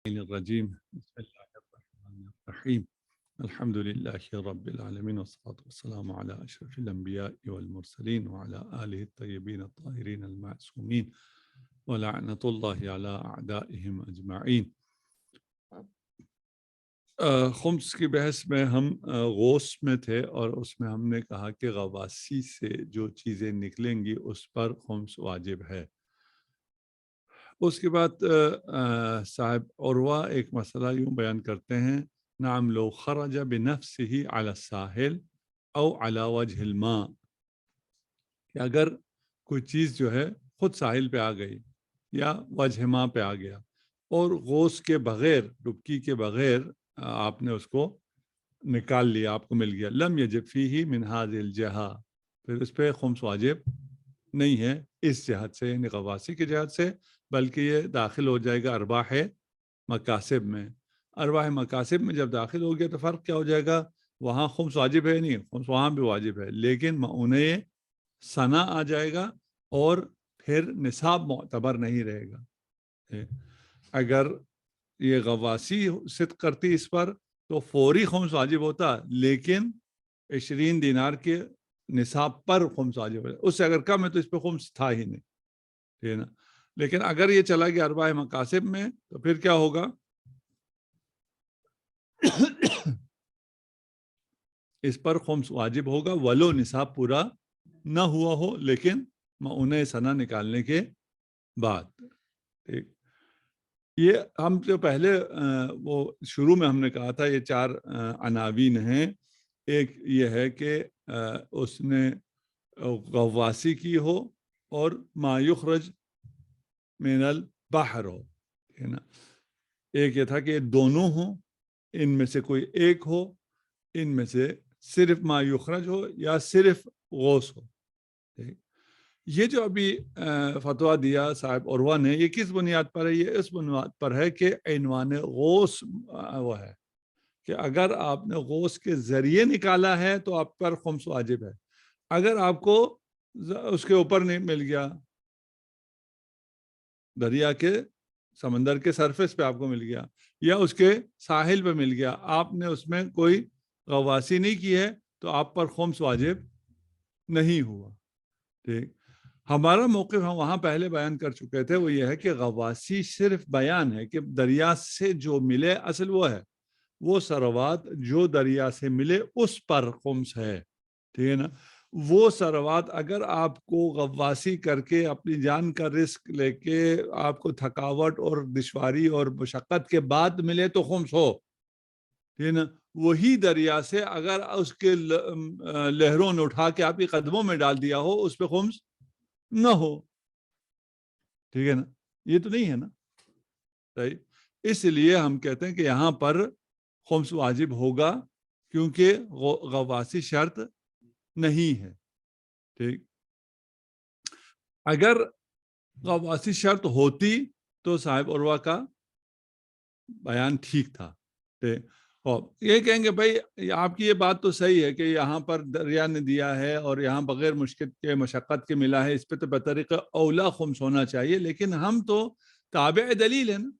الرجيم بسم الله الرحمن الرحيم الحمد لله رب العالمين والصلاة والسلام على أشرف الأنبياء والمرسلين وعلى آله الطيبين الطاهرين المعصومين ولعنة الله على أعدائهم أجمعين. خمس کی بحث میں ہم غوث میں تھے اور اس میں ہم نے کہا کہ غواسی سے جو چیزیں نکلیں گی اس پر خمس واجب ہے. اس کے بعد صاحب عروہ ایک مسئلہ یوں بیان کرتے ہیں، نعم لو خرج بنفسه علی الساحل او علی وجه الماء، کہ اگر کوئی چیز جو ہے خود ساحل پہ آ گئی یا وجہ ماء پہ آ گیا اور غوث کے بغیر، ڈبکی کے بغیر آپ نے اس کو نکال لیا، آپ کو مل گیا، لم یجب فیہ من هذه الجہہ، پھر اس پہ خمس واجب نہیں ہے اس جہت سے، یعنی غواسی کی جہت سے، بلکہ یہ داخل ہو جائے گا ارباح مکاسب میں. ارباح مکاسب میں جب داخل ہو گیا تو فرق کیا ہو جائے گا؟ وہاں خمس واجب ہے نہیں، خمس وہاں بھی واجب ہے، لیکن معونہ ثنا آ جائے گا اور پھر نصاب معتبر نہیں رہے گا. اگر یہ غواسی صدق کرتی اس پر تو فوری خمس واجب ہوتا، لیکن 20 دینار کے نصاب پر خمس واجب ہے، اس سے اگر کم ہے تو اس پہ خمس تھا ہی نہیں، ٹھیک ہے نا. لیکن اگر یہ چلا گیا ارباح مکاسب میں تو پھر کیا ہوگا؟ اس پر خمس واجب ہوگا ولو نصاب پورا نہ ہوا ہو، لیکن معونہ ثنا نکالنے کے بعد. ٹھیک، یہ ہم جو پہلے وہ شروع میں ہم نے کہا تھا یہ 4 عناوین ہیں. ایک یہ ہے کہ اس نے غواسی کی ہو اور ما یخرج من البحر ہو، ہے نا. ایک یہ تھا کہ دونوں ہوں، ان میں سے کوئی ایک ہو، ان میں سے صرف ما یخرج ہو یا صرف غوث ہو. یہ جو ابھی فتویٰ دیا صاحب عروہ نے، یہ کس بنیاد پر ہے؟ یہ اس بنیاد پر ہے کہ عنوان غوث وہ ہے کہ اگر آپ نے غوث کے ذریعے نکالا ہے تو آپ پر خمس واجب ہے. اگر آپ کو اس کے اوپر نہیں مل گیا، دریا کے سمندر کے سرفیس پہ آپ کو مل گیا یا اس کے ساحل پہ مل گیا، آپ نے اس میں کوئی غواسی نہیں کی ہے تو آپ پر خمس واجب نہیں ہوا. ٹھیک، ہمارا موقف ہم وہاں پہلے بیان کر چکے تھے، وہ یہ ہے کہ غواسی صرف بیان ہے کہ دریا سے جو ملے اصل وہ ہے، وہ ثروات جو دریا سے ملے اس پر خمس ہے. ٹھیک ہے نا. وہ ثروات اگر آپ کو غواسی کر کے اپنی جان کا رسک لے کے آپ کو تھکاوٹ اور دشواری اور مشقت کے بعد ملے تو خمس ہو. ٹھیک ہے نا. وہی دریا سے اگر اس کے لہروں نے اٹھا کے آپ کے قدموں میں ڈال دیا ہو، اس پہ خمس نہ ہو. ٹھیک ہے نا. یہ تو نہیں ہے نا. صحیح. اس لیے ہم کہتے ہیں کہ یہاں پر خمس واجب ہوگا کیونکہ غواسی شرط نہیں ہے. ٹھیک، اگر غواسی شرط ہوتی تو صاحب عروہ کا بیان ٹھیک تھا. یہ کہیں گے بھائی آپ کی یہ بات تو صحیح ہے کہ یہاں پر دریا نے دیا ہے اور یہاں بغیر مشقت کے ملا ہے، اس پہ تو بطریقہ اولا خمس ہونا چاہیے، لیکن ہم تو تابع دلیل ہے نا.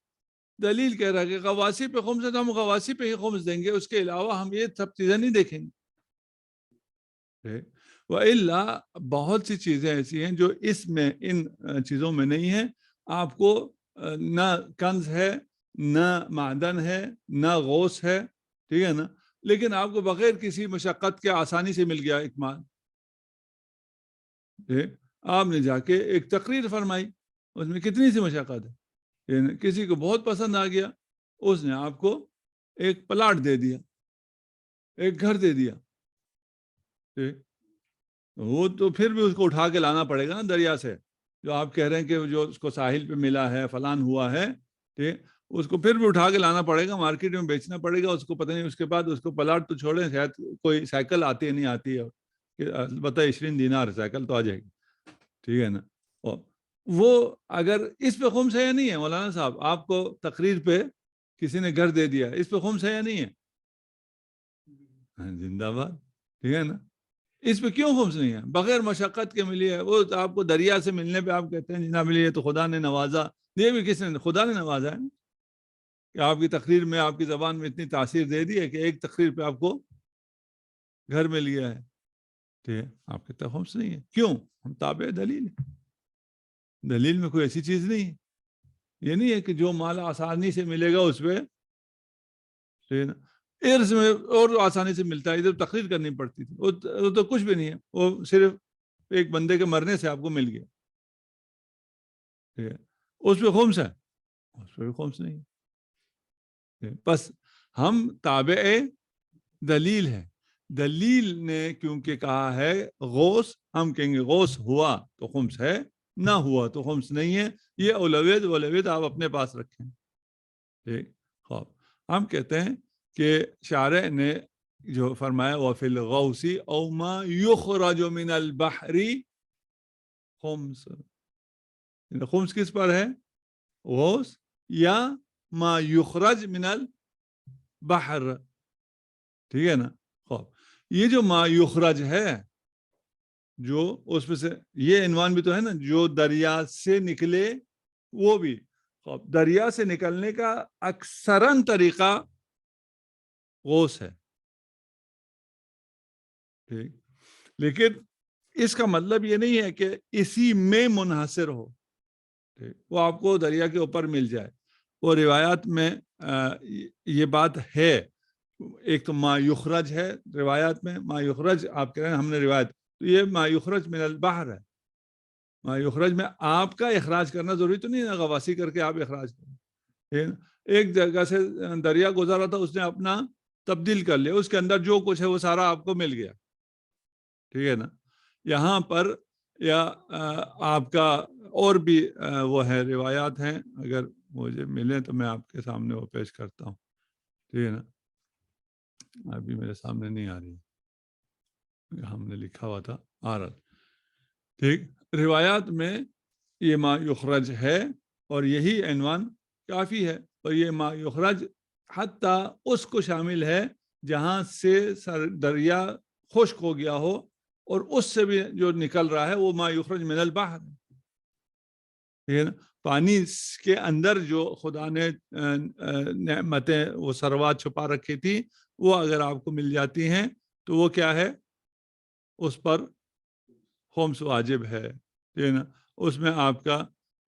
دلیل کہہ رہا ہے کہ غواسی پہ خمس ہے تو ہم غواسی پہ ہی خمس دیں گے، اس کے علاوہ ہم یہ سب چیزیں نہیں دیکھیں گے. وَإِلَّا بہت سی چیزیں ایسی ہیں جو اس میں ان چیزوں میں نہیں ہیں. آپ کو نہ کنز ہے، نہ معدن ہے، نہ غوث ہے، ٹھیک ہے نا، لیکن آپ کو بغیر کسی مشقت کے آسانی سے مل گیا ایک مال. آپ نے جا کے ایک تقریر فرمائی، اس میں کتنی سی مشقت ہے، کسی کو بہت پسند آ گیا، اس نے آپ کو ایک پلاٹ دے دیا، ایک گھر دے دیا. وہ تو پھر بھی اس کو اٹھا کے لانا پڑے گا نا دریا سے، جو آپ کہہ رہے ہیں کہ جو اس کو ساحل پہ ملا ہے فلان ہوا ہے، ٹھیک، اس کو پھر بھی اٹھا کے لانا پڑے گا، مارکیٹ میں بیچنا پڑے گا، اس کو پتہ نہیں اس کے بعد اس کو پلاٹ تو چھوڑیں، شاید کوئی سائیکل آتی ہے نہیں آتی ہے، البتہ 20 دینار سائیکل تو آ جائے گی. ٹھیک ہے نا. وہ اگر اس پہ خمس ہے یا نہیں ہے مولانا صاحب؟ آپ کو تقریر پہ کسی نے گھر دے دیا، اس پہ خمس ہے یا نہیں ہے؟ زندہ باد. ٹھیک ہے نا. اس پہ کیوں خمس نہیں ہے؟ بغیر مشقت کے ملی ہے. وہ آپ کو دریا سے ملنے پہ آپ کہتے ہیں جنا ملی ہے تو خدا نے نوازا. یہ بھی کس نے؟ خدا نے نوازا ہے. کہ آپ کی تقریر میں آپ کی زبان میں اتنی تاثیر دے دی ہے کہ ایک تقریر پہ آپ کو گھر میں لیا ہے، ٹھیک ہے، آپ کے تک خمس نہیں ہے. کیوں؟ ہم تابع دلیل ہیں. دلیل میں کوئی ایسی چیز نہیں ہے. یہ نہیں ہے کہ جو مال آسانی سے ملے گا اس پہ، ٹھیک ہے نا، ارث میں اور آسانی سے ملتا ہے، ادھر تقریر کرنی پڑتی تھی. وہ تو کچھ بھی نہیں ہے، وہ صرف ایک بندے کے مرنے سے آپ کو مل گیا، ٹھیک ہے، اس پہ خمس ہے، اس پہ بھی خمس نہیں ہے. بس ہم تابع دلیل ہے. دلیل نے کیونکہ کہا ہے غوث، ہم کہیں گے غوث ہوا تو خمس ہے، نہ ہوا تو خمس نہیں ہے. یہ اولویت آپ اپنے پاس رکھیں. ٹھیک، خوب ہم کہتے ہیں کہ شارع نے جو فرمایا وَفِي الْغَوْثِ أَوْ مَا يُخْرَجُ مِنَ الْبَحْرِ خمس. خمس کس پر ہے؟ غوث یا ما یخرج من البحر. ٹھیک ہے نا. خوب یہ جو ما یخرج ہے، جو اس میں سے یہ عنوان بھی تو ہے نا، جو دریا سے نکلے وہ بھی. خوب دریا سے نکلنے کا اکثراً طریقہ غوث ہے. ٹھیک، لیکن اس کا مطلب یہ نہیں ہے کہ اسی میں منحصر ہو. ٹھیک، وہ آپ کو دریا کے اوپر مل جائے. وہ روایات میں یہ بات ہے. ایک تو ما یخرج ہے روایات میں، ما یخرج آپ کہہ رہے ہیں ہم نے روایت، تو یہ ما یخرج من البحر ہے. ما یخرج میں آپ کا اخراج کرنا ضروری تو نہیں ہے غواصی کر کے آپ اخراج کریں. ایک جگہ سے دریا گزارا تھا، اس نے اپنا تبدیل کر لیا، اس کے اندر جو کچھ ہے وہ سارا آپ کو مل گیا. ٹھیک ہے نا. یہاں پر یا آپ کا اور بھی وہ ہے روایات ہیں، اگر مجھے ملیں تو میں آپ کے سامنے وہ پیش کرتا ہوں. ٹھیک ہے نا. ابھی میرے سامنے نہیں آ رہی، ہم نے لکھا ہوا تھا آ رہا. ٹھیک، روایات میں یہ ما یخرج ہے اور یہی عنوان کافی ہے. اور یہ ما یخرج حتیٰ اس کو شامل ہے جہاں سے دریا خشک ہو گیا ہو، اور اس سے بھی جو نکل رہا ہے وہ ما یخرج من البحر. ٹھیک ہے نا. پانی کے اندر جو خدا نے نعمتیں وہ ثروات چھپا رکھی تھی، وہ اگر آپ کو مل جاتی ہیں تو وہ کیا ہے؟ اس پر خمس واجب ہے. ٹھیک ہے نا. اس میں آپ کا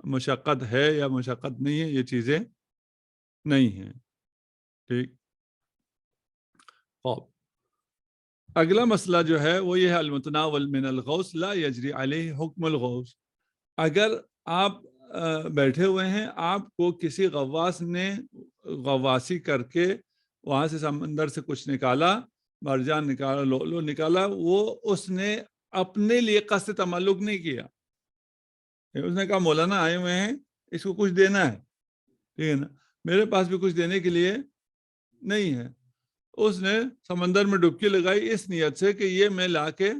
مشقت ہے یا مشقت نہیں ہے، یہ چیزیں نہیں ہیں. ٹھیک. خوب اگلا مسئلہ جو ہے وہ یہ ہے المتناول من الغوث لا یجری علیہ حکم الغوث. اگر آپ بیٹھے ہوئے ہیں، آپ کو کسی غواص نے غواصی کر کے وہاں سے سمندر سے کچھ نکالا، مرجان نکالا، لؤلؤ نکالا، وہ اس نے اپنے لیے قصد تملک نہیں کیا. اس نے کہا مولانا آئے ہوئے ہیں، اس کو کچھ دینا ہے، ٹھیک ہے نا، میرے پاس بھی کچھ دینے کے لیے نہیں ہے. اس نے سمندر میں ڈبکی لگائی اس نیت سے کہ یہ میں لا کے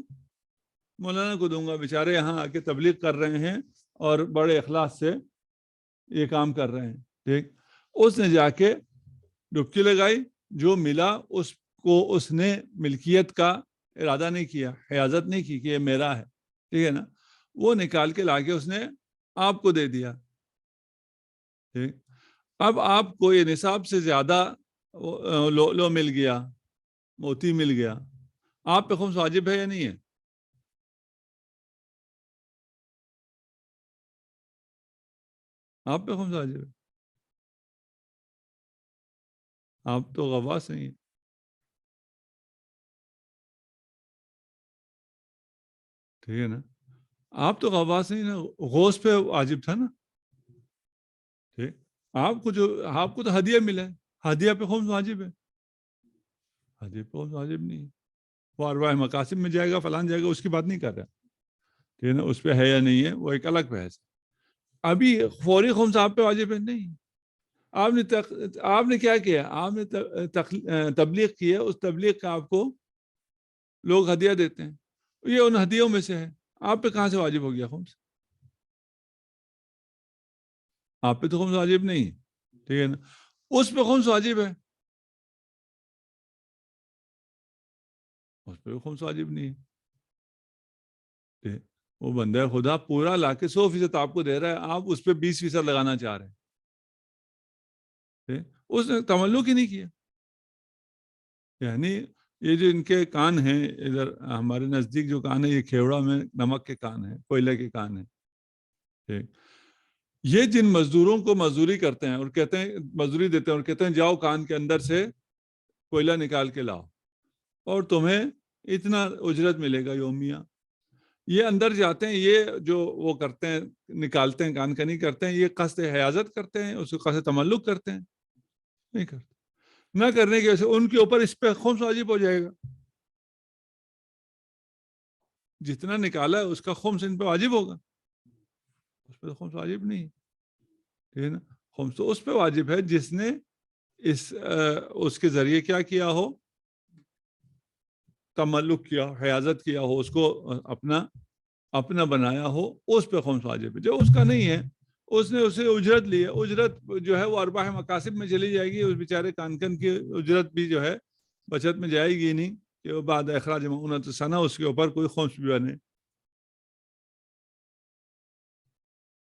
مولانا کو دوں گا، بیچارے یہاں آ کے تبلیغ کر رہے ہیں اور بڑے اخلاص سے یہ کام کر رہے ہیں. ٹھیک. اس نے جا کے ڈبکی لگائی، جو ملا اس کو اس نے ملکیت کا ارادہ نہیں کیا، حیازت نہیں کی کہ یہ میرا ہے. ٹھیک ہے نا. وہ نکال کے لا کے اس نے آپ کو دے دیا. ٹھیک. اب آپ کو یہ نصاب سے زیادہ لؤلؤ مل گیا، موتی مل گیا، آپ پہ خمس واجب ہے یا نہیں ہے؟ آپ پہ خمس واجب ہے. آپ تو غواص نہیں ہیں. ٹھیک ہے نا. آپ تو غواص نہیں نا، غوث پہ واجب تھا نا. ٹھیک. آپ کو تو ہدیہ ملا ہے، ہدیہ پہ خمس واجب ہے، ہدیہ پہ خمس واجب نہیں ہے. وہ ارواح مقاسم میں جائے گا، فلان جائے گا، اس کی بات نہیں کر رہا. ٹھیک ہے نا. اس پہ ہے یا نہیں ہے وہ ایک الگ بحث. ابھی فوری خمس آپ پہ واجب ہے نہیں. آپ نے کیا کیا؟ آپ نے تبلیغ کی ہے، اس تبلیغ کا آپ کو لوگ ہدیہ دیتے ہیں، یہ ان ہدیوں میں سے ہے. آپ پہ کہاں سے واجب ہو گیا خمس؟ آپ پہ تو خمس واجب نہیں. ٹھیک ہے نا. اس پہ خمس واجب ہے، اس پہ خمس واجب نہیں ہے. وہ بندہ خدا پورا لا کے 100% آپ کو دے رہا ہے، آپ اس پہ 20% لگانا چاہ رہے ہیں. اس نے تملک ہی نہیں کیا. یعنی یہ جو ان کے کان ہیں ادھر ہمارے نزدیک جو کان ہے یہ کھیوڑا میں نمک کے کان ہیں, کوئلے کے کان ہیں. ٹھیک, یہ جن مزدوروں کو مزدوری کرتے ہیں اور کہتے ہیں مزدوری دیتے ہیں اور کہتے ہیں جاؤ کان کے اندر سے کوئلہ نکال کے لاؤ اور تمہیں اتنا اجرت ملے گا یومیہ, یہ اندر جاتے ہیں, یہ جو وہ کرتے ہیں نکالتے ہیں کان کنی کرتے ہیں, یہ قصد حیازت کرتے ہیں, اس کو قصد تملک کرتے ہیں؟ نہیں کرتے. نہ کرنے کی وجہ سے ان کے اوپر اس پہ خمس واجب ہو جائے گا. جتنا نکالا ہے اس کا خمس ان پہ واجب ہوگا, اس پہ خمس واجب نہیں, ٹھیک ہے نا. خمس تو اس پہ واجب ہے جس نے اس کے ذریعے کیا کیا ہو, تملک کیا, حیازت کیا ہو, اس کو اپنا بنایا ہو, اس پہ خمس واجب ہے. جو اس کا نہیں ہے اس نے اسے اجرت لی ہے, اجرت جو ہے وہ ارباح مقاصد میں چلی جائے گی. اس بیچارے کانکن کی اجرت بھی جو ہے بچت میں جائے گی نہیں کہ وہ بعد اخراج مؤونۃ السنہ اس کے اوپر کوئی خمس بھی بنے.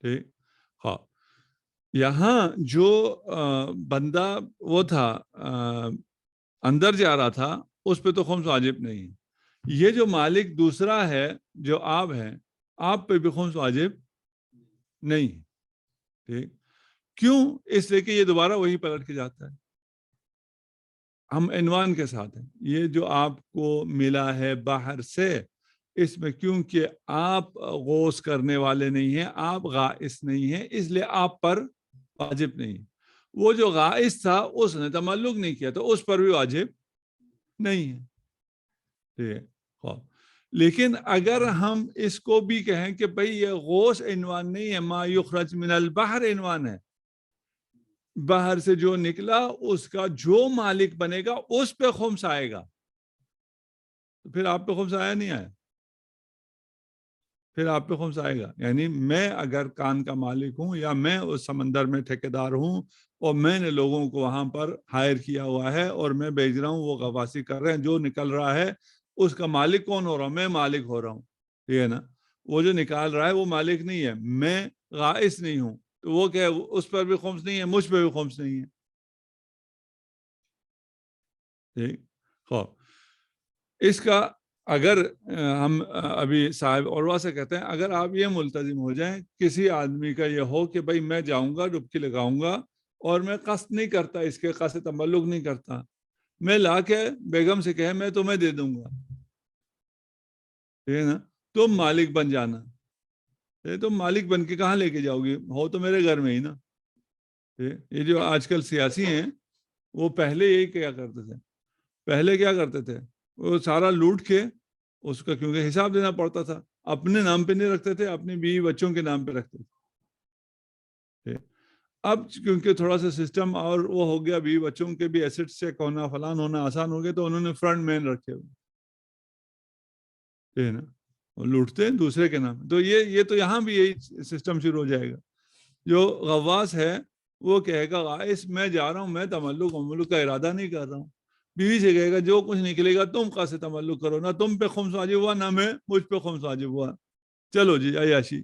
ٹھیک. ہاں, یہاں جو بندہ وہ تھا اندر جا رہا تھا اس پہ تو خمس واجب نہیں. یہ جو مالک دوسرا ہے جو آپ ہیں, آپ پہ بھی خمس واجب نہیں. ٹھیک, کیوں؟ اس لیے کہ یہ دوبارہ وہی پلٹ کے جاتا ہے. ہم عنوان کے ساتھ ہیں, یہ جو آپ کو ملا ہے باہر سے, اس میں کیونکہ آپ غوث کرنے والے نہیں ہیں, آپ غائص نہیں ہیں, اس لیے آپ پر واجب نہیں. وہ جو غائص تھا اس نے تملک نہیں کیا تو اس پر بھی واجب نہیں ہے. ٹھیک ہے. لیکن اگر ہم اس کو بھی کہیں کہ بھئی یہ غوث عنوان نہیں ہے, ما یخرج من البحر عنوان ہے, باہر سے جو نکلا اس کا جو مالک بنے گا اس پہ خمس آئے گا. تو پھر آپ پہ خمس آیا نہیں آیا؟ پھر آپ پہ خمس آئے گا. یعنی میں اگر کان کا مالک ہوں یا میں اس سمندر میں ٹھیکیدار ہوں اور میں نے لوگوں کو وہاں پر ہائر کیا ہوا ہے اور میں بھیج رہا ہوں, وہ غواصی کر رہے ہیں, جو نکل رہا ہے اس کا مالک کون ہو رہا ہوں؟ میں مالک ہو رہا ہوں. ٹھیک ہے نا. وہ جو نکال رہا ہے وہ مالک نہیں ہے, میں غائص نہیں ہوں, تو وہ کیا ہے, اس پر بھی خمس نہیں ہے, مجھ پہ بھی خمس نہیں ہے. ٹھیک. اس کا اگر ہم ابھی صاحب عروہ سے کہتے ہیں, اگر آپ یہ ملتزم ہو جائیں, کسی آدمی کا یہ ہو کہ بھئی میں جاؤں گا ڈبکی لگاؤں گا اور میں قصد نہیں کرتا, اس کے قصد تملک نہیں کرتا, میں لا کے بیگم سے کہے میں تمہیں دے دوں گا, ٹھیک ہے نا, تم مالک بن جانا. تم مالک بن کے کہاں لے کے جاؤ گی, ہو تو میرے گھر میں ہی نا. یہ جو آج کل سیاسی ہیں وہ پہلے یہی کیا کرتے تھے. پہلے کیا کرتے تھے, وہ سارا لوٹ کے اس کا کیونکہ حساب دینا پڑتا تھا, اپنے نام پہ نہیں رکھتے تھے, اپنی بیوی بچوں کے نام پہ رکھتے تھے. اب کیونکہ تھوڑا سا سسٹم اور وہ ہو گیا, بیوی بچوں کے بھی ایسٹ چیک ہونا فلان ہونا آسان ہو گیا, تو انہوں نے فرنٹ مین رکھے ہوئے, ٹھیک ہے نا, لوٹتے ہیں دوسرے کے نام. تو یہ تو یہاں بھی یہی سسٹم شروع ہو جائے گا. جو غواص ہے وہ کہے گا غائص میں جا رہا ہوں, میں تملک کا ارادہ نہیں کر رہا ہوں. بیوی سے کہے گا جو کچھ نکلے گا تم قصد تملک کرو, نہ تم پہ خمس واجب ہوا نہ میں مجھ پہ خمس واجب ہوا, چلو جی عیاشی.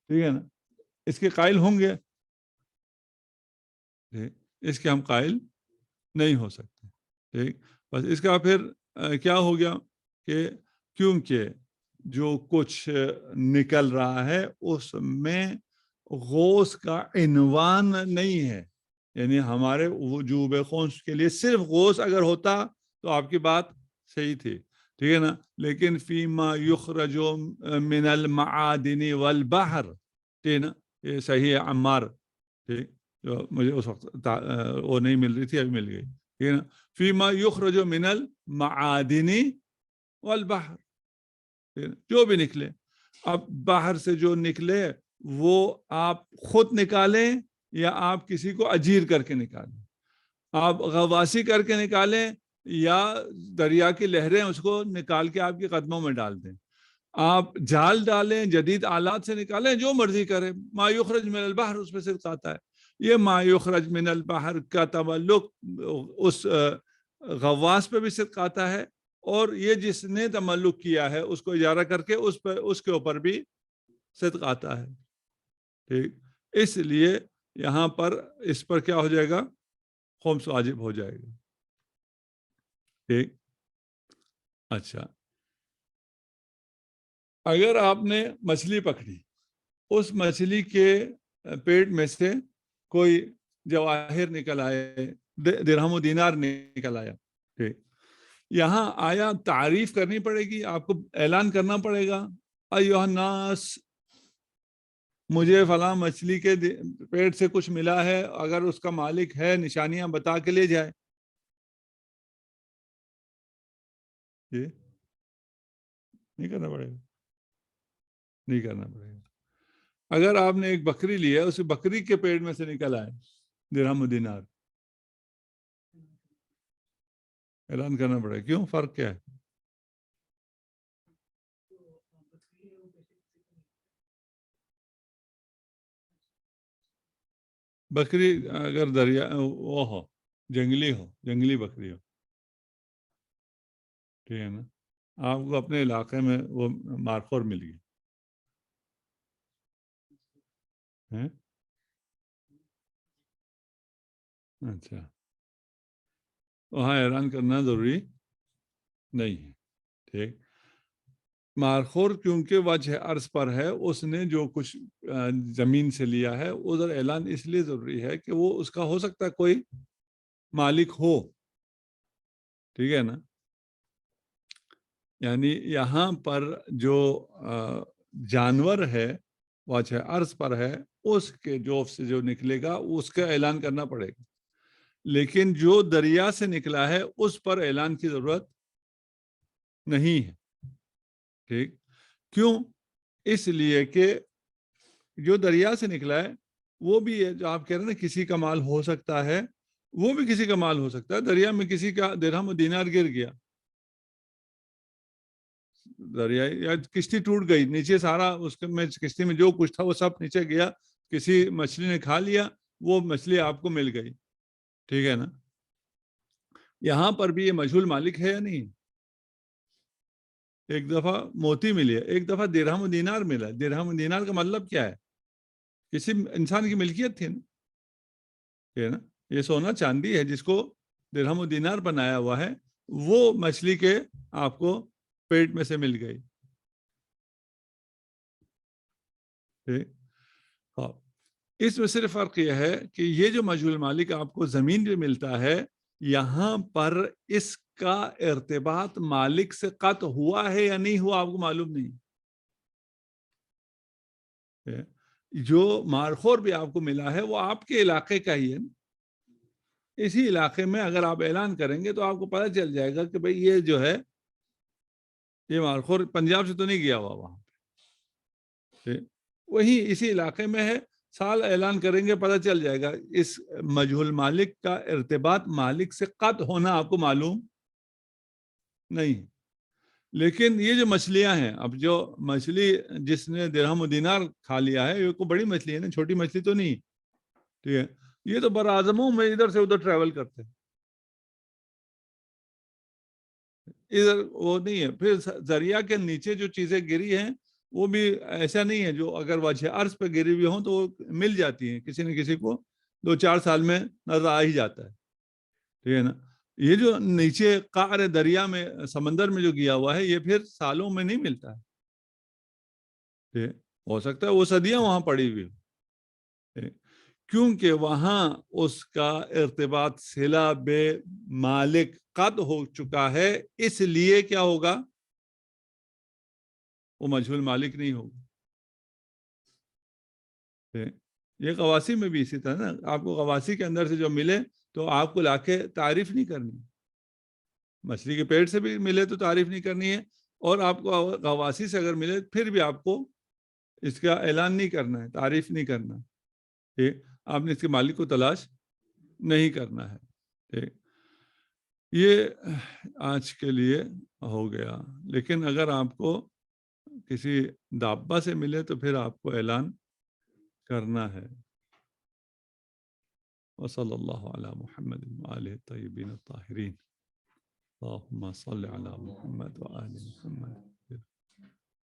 ٹھیک ہے نا. اس کے قائل ہوں گے؟ اس کے ہم قائل نہیں ہو سکتے. ٹھیک. بس اس کا پھر کیا ہو گیا کہ کیونکہ جو کچھ نکل رہا ہے اس میں غوث کا عنوان نہیں ہے. یعنی ہمارے وجوب خمس کے لیے صرف غوث اگر ہوتا تو آپ کی بات صحیح تھی, ٹھیک ہے نا. لیکن فیما یخرج من المعادن والبحر, ٹھیک ہے نا, یہ صحیح ہے عمار, ٹھیک, جو مجھے اس وقت وہ نہیں مل رہی تھی, ابھی مل گئی, ٹھیک ہے نا. فیما یخرج من المعادن والبحر, جو بھی نکلے. اب باہر سے جو نکلے وہ آپ خود نکالیں یا آپ کسی کو اجیر کر کے نکالیں, آپ غواصی کر کے نکالیں یا دریا کی لہریں اس کو نکال کے آپ کے قدموں میں ڈال دیں, آپ جال ڈالیں, جدید آلات سے نکالیں, جو مرضی کریں. ما یخرج من البحر اس میں صدق آتا ہے. یہ ما یخرج من البحر کا تعلق اس غواص پہ بھی صدق آتا ہے, اور یہ جس نے تملک کیا ہے اس کو اجارہ کر کے اس کے اوپر بھی صدق آتا ہے. ٹھیک. اس لیے یہاں پر اس پر کیا ہو جائے گا؟ خمس واجب ہو جائے گا. ٹھیک. اچھا، اگر آپ نے مچھلی پکڑی، اس مچھلی کے پیٹ میں سے کوئی جواہر نکل آئے، درہم و دینار نکل آیا. ٹھیک. یہاں آیا تعریف کرنی پڑے گی، آپ کو اعلان کرنا پڑے گا، ایھا الناس، مجھے فلاں مچھلی کے پیٹ سے کچھ ملا ہے، اگر اس کا مالک ہے نشانیاں بتا کے لے جائے. یہ نہیں کرنا پڑے گا، نہیں کرنا پڑے گا. اگر آپ نے ایک بکری لی ہے، اس بکری کے پیٹ میں سے نکل آئے درہم و دینار، اعلان کرنا پڑے گا. کیوں؟ فرق کیا ہے؟ بکری اگر دریا وہ ہو، جنگلی بکری ہو، ٹھیک ہے نا، آپ کو اپنے علاقے میں وہ مارخور مل گئی ہے، اچھا، وہاں اعلان کرنا ضروری نہیں ہے. ٹھیک. مارخور کیونکہ وجہ عرض پر ہے، اس نے جو کچھ زمین سے لیا ہے، ادھر اعلان اس لیے ضروری ہے کہ وہ اس کا ہو سکتا ہے کوئی مالک ہو. ٹھیک ہے نا. یعنی یہاں پر جو جانور ہے وجہ عرض پر ہے، اس کے جوف سے جو نکلے گا اس کا اعلان کرنا پڑے گا. لیکن جو دریا سے نکلا ہے اس پر اعلان کی ضرورت نہیں ہے. ٹھیک. کیوں؟ اس لیے کہ جو دریا سے نکلا ہے وہ بھی ہے، جو آپ کہہ رہے ہیں نا کسی کا مال ہو سکتا ہے، وہ بھی کسی کا مال ہو سکتا ہے. دریا میں کسی کا درہم و دینار گر گیا، دریا یا کشتی ٹوٹ گئی، نیچے سارا اس میں کشتی میں جو کچھ تھا وہ سب نیچے گیا، کسی مچھلی نے کھا لیا، وہ مچھلی آپ کو مل گئی. ٹھیک ہے نا. یہاں پر بھی یہ مجہول مالک ہے یا نہیں؟ ایک دفعہ موتی ملی ہے، ایک دفعہ درہم و دینار ملا. درہم و دینار کا مطلب کیا ہے؟ کسی انسان کی ملکیت تھی نا. ٹھیک ہے نا. یہ سونا چاندی ہے جس کو درہم و دینار بنایا ہوا ہے، وہ مچھلی کے آپ کو پیٹ میں سے مل گئی. ٹھیک. ہاں. اس میں صرف فرق یہ ہے کہ یہ جو مجہول مالک آپ کو زمین پہ ملتا ہے، یہاں پر اس کا ارتباط مالک سے قطع ہوا ہے یا نہیں ہوا آپ کو معلوم نہیں. جو مارخور بھی آپ کو ملا ہے وہ آپ کے علاقے کا ہی ہے. اسی علاقے میں اگر آپ اعلان کریں گے تو آپ کو پتہ چل جائے گا کہ بھئی یہ جو ہے یہ مارخور پنجاب سے تو نہیں گیا ہوا وہاں پہ، وہی اسی علاقے میں ہے. سال اعلان کریں گے پتہ چل جائے گا. اس مجہول مالک کا ارتباط مالک سے قطع ہونا آپ کو معلوم نہیں. لیکن یہ جو مچھلیاں ہیں، اب جو مچھلی جس نے درہم و دینار کھا لیا ہے، یہ کوئی بڑی مچھلی ہے نا، چھوٹی مچھلی تو نہیں. ٹھیک ہے. یہ تو براعظموں میں ادھر سے ادھر ٹریول کرتے ہیں، ادھر وہ نہیں ہے. پھر دریا کے نیچے جو چیزیں گری ہیں وہ بھی ایسا نہیں ہے، جو اگر وجہ عرض پہ گری ہوئی ہوں تو وہ مل جاتی ہیں کسی نہ کسی کو، 2-4 سال میں نظر آ ہی جاتا ہے. ٹھیک ہے نا. یہ جو نیچے قعر دریا میں سمندر میں جو گیا ہوا ہے، یہ پھر سالوں میں نہیں ملتا ہے. ٹھیک. ہو سکتا ہے وہ صدیاں وہاں پڑی ہوئی، کیونکہ وہاں اس کا ارتباط صلہ بے مالک قطع ہو چکا ہے. اس لیے کیا ہوگا؟ وہ مجہول مالک نہیں ہوگا. یہ قواسی میں بھی اسی طرح نا، آپ کو قواسی کے اندر سے جو ملے تو آپ کو لا کے تعریف نہیں کرنی. مچھلی کے پیٹ سے بھی ملے تو تعریف نہیں کرنی ہے، اور آپ کو قواسی سے اگر ملے پھر بھی آپ کو اس کا اعلان نہیں کرنا ہے، تعریف نہیں کرنا. ٹھیک. آپ نے اس کے مالک کو تلاش نہیں کرنا ہے. ٹھیک. یہ آج کے لیے ہو گیا. لیکن اگر آپ کو کسی دابہ سے ملے تو پھر آپ کو اعلان کرنا ہے. وصلی اللہ علی محمد وآلہ الطیبین الطاہرین. اللہم صل علی محمد وآل محمد.